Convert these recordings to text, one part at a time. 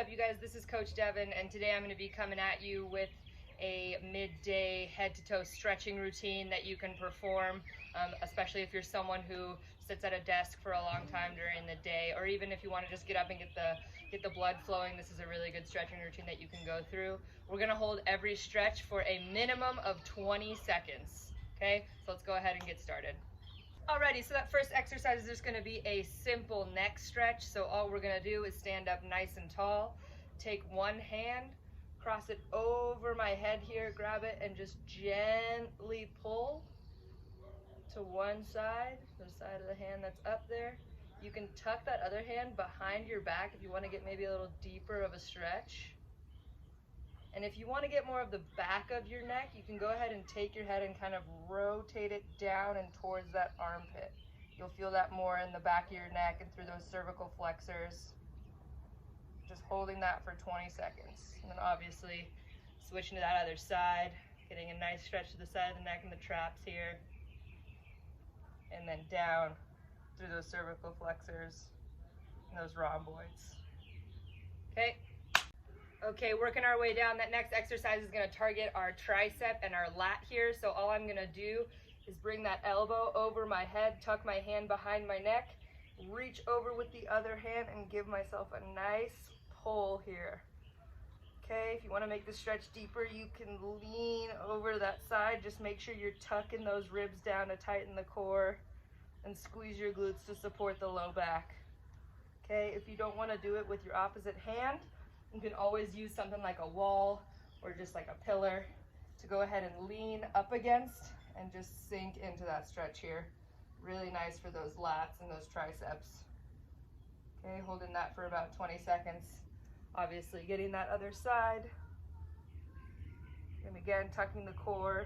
you guys? This is Coach Devin, and today I'm going to be coming at you with a midday head-to-toe stretching routine that you can perform, especially if you're someone who sits at a desk for a long time during the day, or even if you want to just get up and get the blood flowing. This is a really good stretching routine that you can go through. We're going to hold every stretch for a minimum of 20 seconds. Okay, so let's go ahead and get started. Alrighty, so that first exercise is just going to be a simple neck stretch. So all we're going to do is stand up nice and tall, take one hand, cross it over my head here, grab it, and just gently pull to one side, the side of the hand that's up there. You can tuck that other hand behind your back if you want to get maybe a little deeper of a stretch. And if you want to get more of the back of your neck, you can go ahead and take your head and kind of rotate it down and towards that armpit. You'll feel that more in the back of your neck and through those cervical flexors. Just holding that for 20 seconds. And then obviously switching to that other side, getting a nice stretch to the side of the neck and the traps here. And then down through those cervical flexors and those rhomboids. Okay, working our way down. That next exercise is going to target our tricep and our lat here. So all I'm going to do is bring that elbow over my head, tuck my hand behind my neck, reach over with the other hand and give myself a nice pull here. Okay, if you want to make the stretch deeper, you can lean over that side. Just make sure you're tucking those ribs down to tighten the core and squeeze your glutes to support the low back. Okay, if you don't want to do it with your opposite hand, you can always use something like a wall or just like a pillar to go ahead and lean up against and just sink into that stretch here. Really nice for those lats and those triceps. Okay, holding that for about 20 seconds. Obviously getting that other side. And again, tucking the core.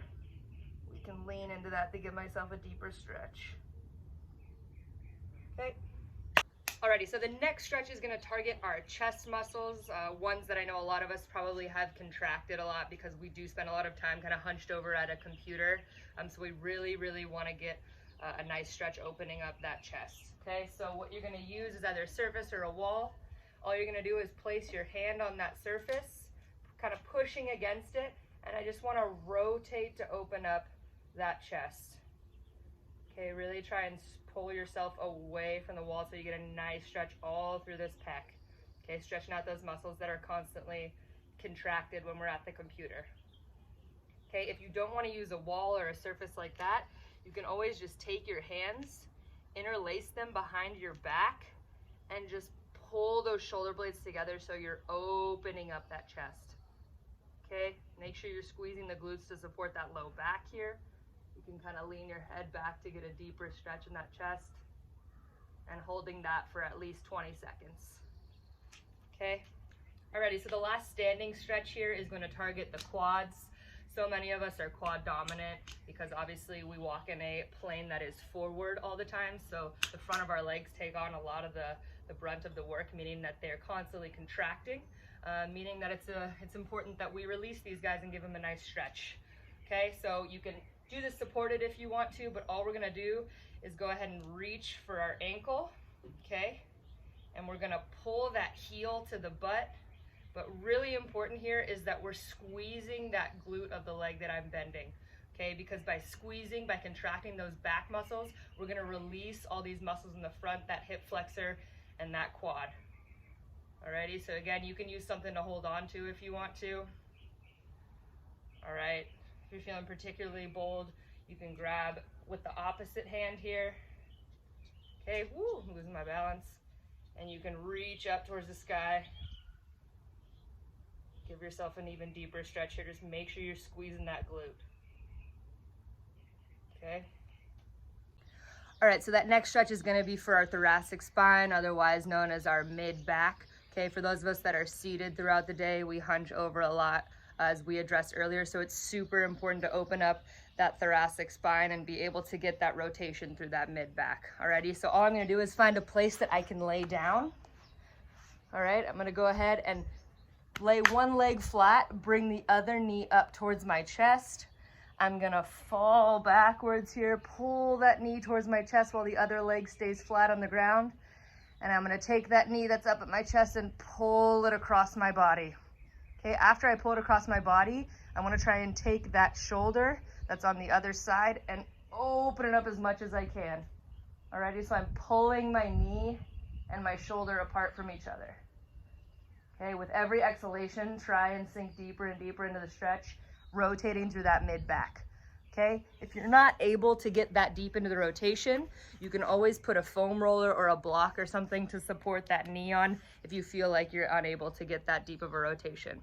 We can lean into that to give myself a deeper stretch. Okay. Alrighty, so the next stretch is going to target our chest muscles, ones that I know a lot of us probably have contracted a lot because we do spend a lot of time kind of hunched over at a computer. So we really want to get a nice stretch opening up that chest. Okay, so what you're going to use is either a surface or a wall. All you're going to do is place your hand on that surface, kind of pushing against it, and I just want to rotate to open up that chest. Okay, really try and pull yourself away from the wall so you get a nice stretch all through this pec. Okay, stretching out those muscles that are constantly contracted when we're at the computer. Okay, if you don't want to use a wall or a surface like that, you can always just take your hands, interlace them behind your back, and just pull those shoulder blades together so you're opening up that chest. Okay, make sure you're squeezing the glutes to support that low back here. You can kind of lean your head back to get a deeper stretch in that chest and holding that for at least 20 seconds. Okay, alrighty, so the last standing stretch here is going to target the quads. So many of us are quad dominant because obviously we walk in a plane that is forward all the time. So the front of our legs take on a lot of the brunt of the work, meaning that they're constantly contracting, meaning that it's important that we release these guys and give them a nice stretch. Okay, so you can do this supported if you want to, but all we're going to do is go ahead and reach for our ankle, okay? And we're going to pull that heel to the butt. But really important here is that we're squeezing that glute of the leg that I'm bending, okay? Because by squeezing, by contracting those back muscles, we're going to release all these muscles in the front, that hip flexor and that quad. Alrighty, so again, you can use something to hold on to if you want to. All right. If you're feeling particularly bold, you can grab with the opposite hand here. Okay, woo, I'm losing my balance. And you can reach up towards the sky. Give yourself an even deeper stretch here. Just make sure you're squeezing that glute. Okay. All right, so that next stretch is going to be for our thoracic spine, otherwise known as our mid-back. Okay, for those of us that are seated throughout the day, we hunch over a lot, as we addressed earlier, so it's super important to open up that thoracic spine and be able to get that rotation through that mid-back. Alrighty, so all I'm going to do is find a place that I can lay down. All right, I'm going to go ahead and lay one leg flat, bring the other knee up towards my chest. I'm going to fall backwards here, pull that knee towards my chest while the other leg stays flat on the ground. And I'm gonna take that knee that's up at my chest and pull it across my body. Okay, after I pull it across my body, I wanna try and take that shoulder that's on the other side and open it up as much as I can. Alrighty, so I'm pulling my knee and my shoulder apart from each other. Okay, with every exhalation, try and sink deeper and deeper into the stretch, rotating through that mid back. Okay, if you're not able to get that deep into the rotation, you can always put a foam roller or a block or something to support that knee on if you feel like you're unable to get that deep of a rotation.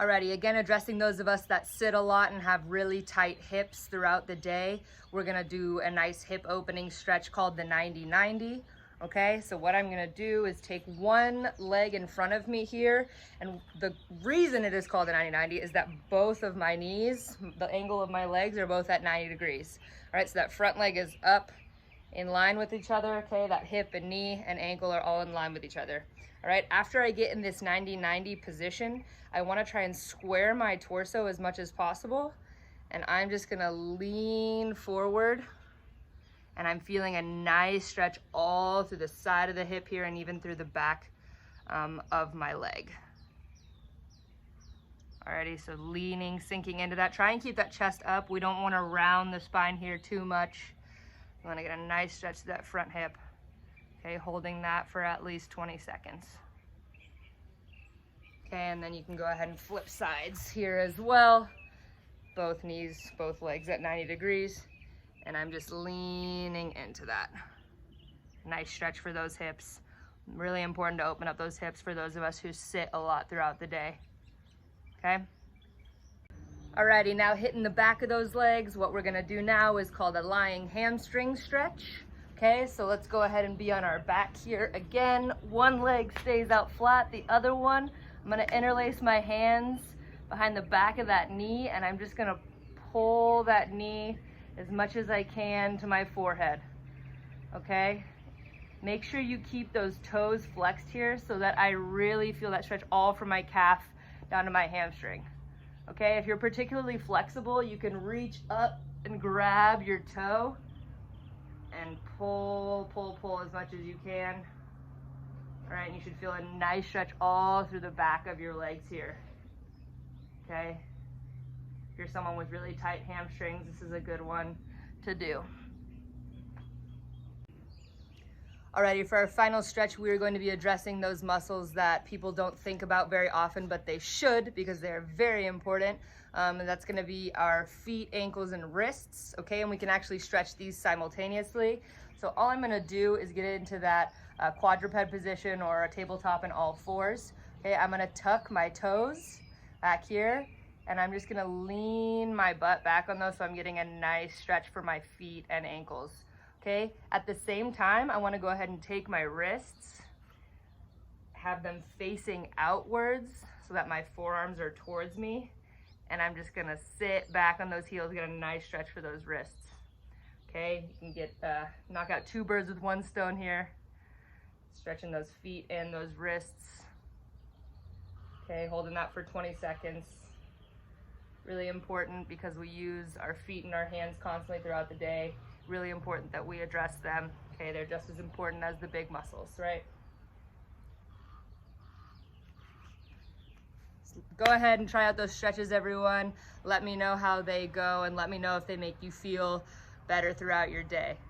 Alrighty, again, addressing those of us that sit a lot and have really tight hips throughout the day, we're gonna do a nice hip opening stretch called the 90-90. Okay, so what I'm gonna do is take one leg in front of me here, and the reason it is called a 90-90 is that both of my knees, the angle of my legs, are both at 90 degrees. All right, so that front leg is up in line with each other, okay? That hip and knee and ankle are all in line with each other. All right, after I get in this 90-90 position, I wanna try and square my torso as much as possible, and I'm just gonna lean forward, and I'm feeling a nice stretch all through the side of the hip here and even through the back of my leg. Alrighty, so leaning, sinking into that. Try and keep that chest up. We don't want to round the spine here too much. You want to get a nice stretch to that front hip. Okay, holding that for at least 20 seconds. Okay, and then you can go ahead and flip sides here as well. Both knees, both legs at 90 degrees. And I'm just leaning into that. Nice stretch for those hips. Really important to open up those hips for those of us who sit a lot throughout the day. Okay? Alrighty, now hitting the back of those legs, what we're gonna do now is called a lying hamstring stretch. Okay, so let's go ahead and be on our back here again. One leg stays out flat, the other one, I'm gonna interlace my hands behind the back of that knee, and I'm just gonna pull that knee as much as I can to my forehead, okay? Make sure you keep those toes flexed here so that I really feel that stretch all from my calf down to my hamstring, okay? If you're particularly flexible, you can reach up and grab your toe and pull, pull, pull as much as you can. All right, and you should feel a nice stretch all through the back of your legs here, okay? If you're someone with really tight hamstrings, this is a good one to do. Alrighty, for our final stretch, we are going to be addressing those muscles that people don't think about very often, but they should because they're very important. And that's gonna be our feet, ankles, and wrists, okay? And we can actually stretch these simultaneously. So all I'm gonna do is get into that quadruped position or a tabletop in all fours. Okay, I'm gonna tuck my toes back here, and I'm just gonna lean my butt back on those so I'm getting a nice stretch for my feet and ankles. Okay, at the same time, I wanna go ahead and take my wrists, have them facing outwards so that my forearms are towards me, and I'm just gonna sit back on those heels, get a nice stretch for those wrists. Okay, you can get, knock out two birds with one stone here, stretching those feet and those wrists. Okay, holding that for 20 seconds. Really important because we use our feet and our hands constantly throughout the day. Really important that we address them. Okay, they're just as important as the big muscles, right? So go ahead and try out those stretches, everyone. Let me know how they go and let me know if they make you feel better throughout your day.